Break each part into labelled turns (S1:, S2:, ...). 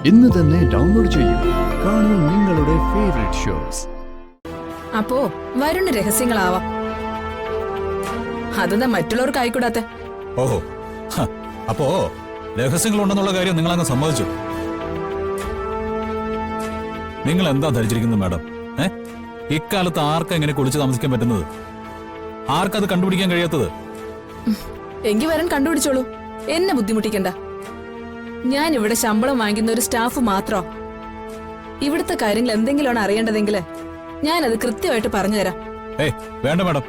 S1: ഇന്ന് തന്നെ ഡൗൺലോഡ് ചെയ്യൂ. കാണൂ നിങ്ങളുടെ ഫേവറേറ്റ് ഷോസ്.
S2: അപ്പോ വരുണ് രഹസ്യങ്ങളാവാം. അതെന്താ മറ്റുള്ളവർക്ക് ആയിക്കൂടാത്തെ?
S3: ഓഹോ, അപ്പോ രഹസ്യങ്ങളുണ്ടെന്നുള്ള കാര്യം നിങ്ങൾ അങ്ങ് സമ്മതിച്ചു. നിങ്ങൾ എന്താ ധരിച്ചിരിക്കുന്നത് മാഡം? ഇക്കാലത്ത് ആർക്കാ ഇങ്ങനെ കുളിച്ച് താമസിക്കാൻ പറ്റുന്നത്? ആർക്കത് കണ്ടുപിടിക്കാൻ കഴിയാത്തത്?
S2: എങ്കി വരൻ കണ്ടുപിടിച്ചോളൂ, എന്നെ ബുദ്ധിമുട്ടിക്കണ്ട. ഞാൻ ഇവിടെ ശമ്പളം വാങ്ങിക്കുന്ന ഒരു സ്റ്റാഫ് മാത്രോ. ഇവിടുത്തെ കാര്യങ്ങൾ എന്തെങ്കിലുമാണ് അറിയേണ്ടതെങ്കിൽ ഞാനത് കൃത്യമായിട്ട് പറഞ്ഞുതരാം.
S3: വേണ്ട മാഡം,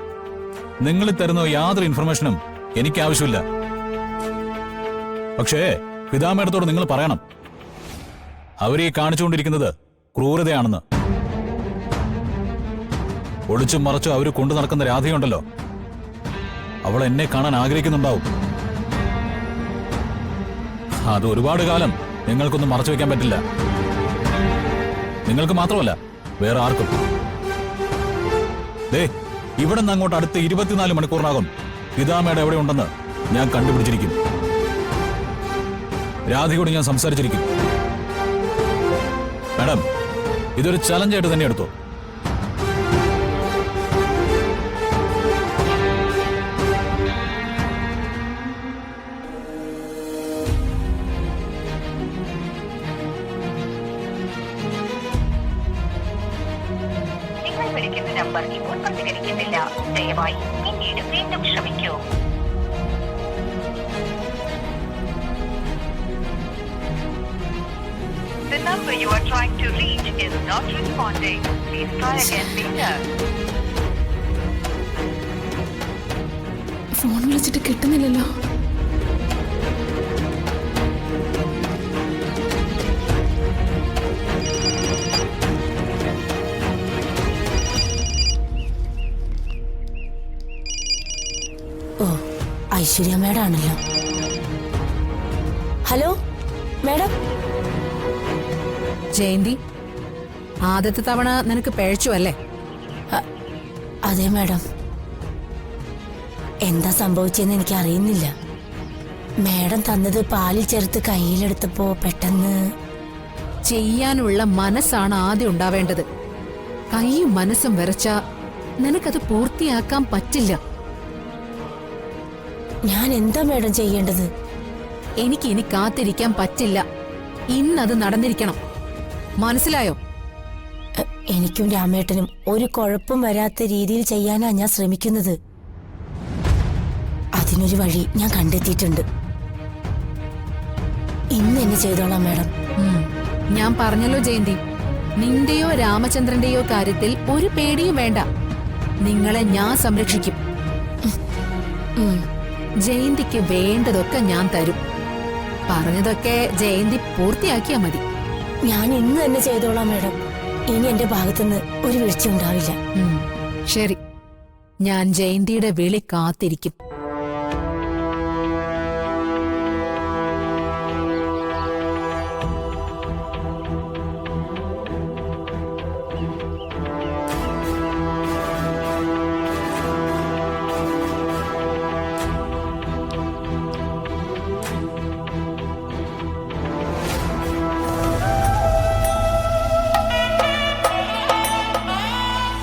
S3: നിങ്ങൾ തരുന്ന യാതൊരു ഇൻഫർമേഷനും എനിക്ക് ആവശ്യമില്ല. പക്ഷേ പിതാ മാഡത്തോട് നിങ്ങൾ പറയണം, അവരീ കാണിച്ചുകൊണ്ടിരിക്കുന്നത് ക്രൂരതയാണെന്ന്. ഒളിച്ചും മറച്ചും അവര് കൊണ്ടു നടക്കുന്ന രാധയുണ്ടല്ലോ, അവൾ എന്നെ കാണാൻ ആഗ്രഹിക്കുന്നുണ്ടാവും. അത് ഒരുപാട് കാലം നിങ്ങൾക്കൊന്നും മറച്ചു വെക്കാൻ പറ്റില്ല. നിങ്ങൾക്ക് മാത്രമല്ല, വേറെ ആർക്കും. ഇവിടെ നിന്ന് അങ്ങോട്ട് അടുത്ത 24 മണിക്കൂറിനകം പിതാമയുടെ എവിടെ ഉണ്ടെന്ന് ഞാൻ കണ്ടുപിടിച്ചിരിക്കും. രാധയോട് ഞാൻ സംസാരിച്ചിരിക്കും. മാഡം, ഇതൊരു ചലഞ്ചായിട്ട് തന്നെ എടുത്തോ.
S4: നമ്പർ ഇപ്പോൾ പ്രതികരിക്കുന്നില്ല. ദയവായി പിന്നീട് വീണ്ടും ശ്രമിക്കൂ. The number you are trying to reach is not responding. Please try again later.
S2: ഫോൺ വിളിച്ചിട്ട് കിട്ടുന്നില്ലല്ലോ.
S5: ഐശ്വര്യ മേഡം ആണല്ലോ. Hello madam.
S6: ജയന്തി, ആദ്യത്തെ തവണ നിനക്ക് പിഴച്ചു അല്ലേ?
S5: അതെ മേഡം. എന്താ സംഭവിച്ചെന്ന് എനിക്ക് അറിയുന്നില്ല. മേഡം തന്നത് പാലിൽ ചേർത്ത് കയ്യിലെടുത്തപ്പോ പെട്ടെന്ന്.
S6: ചെയ്യാനുള്ള മനസ്സാണ് ആദ്യം ഉണ്ടാവേണ്ടത്. കൈയും മനസ്സും വരച്ചാ നിനക്കത് പൂർത്തിയാക്കാൻ പറ്റില്ല.
S5: ഞാൻ എന്താ മേഡം ചെയ്യേണ്ടത്?
S6: എനിക്ക് ഇനി കാത്തിരിക്കാൻ പറ്റില്ല. ഇന്നത് നടന്നിരിക്കണം. മനസ്സിലായോ?
S5: എനിക്കും രാമേട്ടനും ഒരു കുഴപ്പം വരാത്ത രീതിയിൽ ചെയ്യാനാ ഞാൻ ശ്രമിക്കുന്നത്. അതിനൊരു വഴി ഞാൻ കണ്ടെത്തിയിട്ടുണ്ട്. ഇന്ന് എന്നെ ചെയ്തോളാം മേഡം.
S6: ഞാൻ പറഞ്ഞല്ലോ ജയന്തി, നിന്റെയോ രാമചന്ദ്രന്റെയോ കാര്യത്തിൽ ഒരു പേടിയും വേണ്ട. നിങ്ങളെ ഞാൻ സംരക്ഷിക്കും. ജയന്തിക്ക് വേണ്ടതൊക്കെ ഞാൻ തരും. പറഞ്ഞതൊക്കെ ജയന്തി പൂർത്തിയാക്കിയാ മതി.
S5: ഞാൻ ഇന്ന് തന്നെ ചെയ്തോളാം മേഡം. ഇനി എന്റെ ഭാഗത്തുനിന്ന് ഒരു വീഴ്ച ഉണ്ടാവില്ല.
S6: ശരി, ഞാൻ ജയന്തിയുടെ വിളി കാത്തിരിക്കും.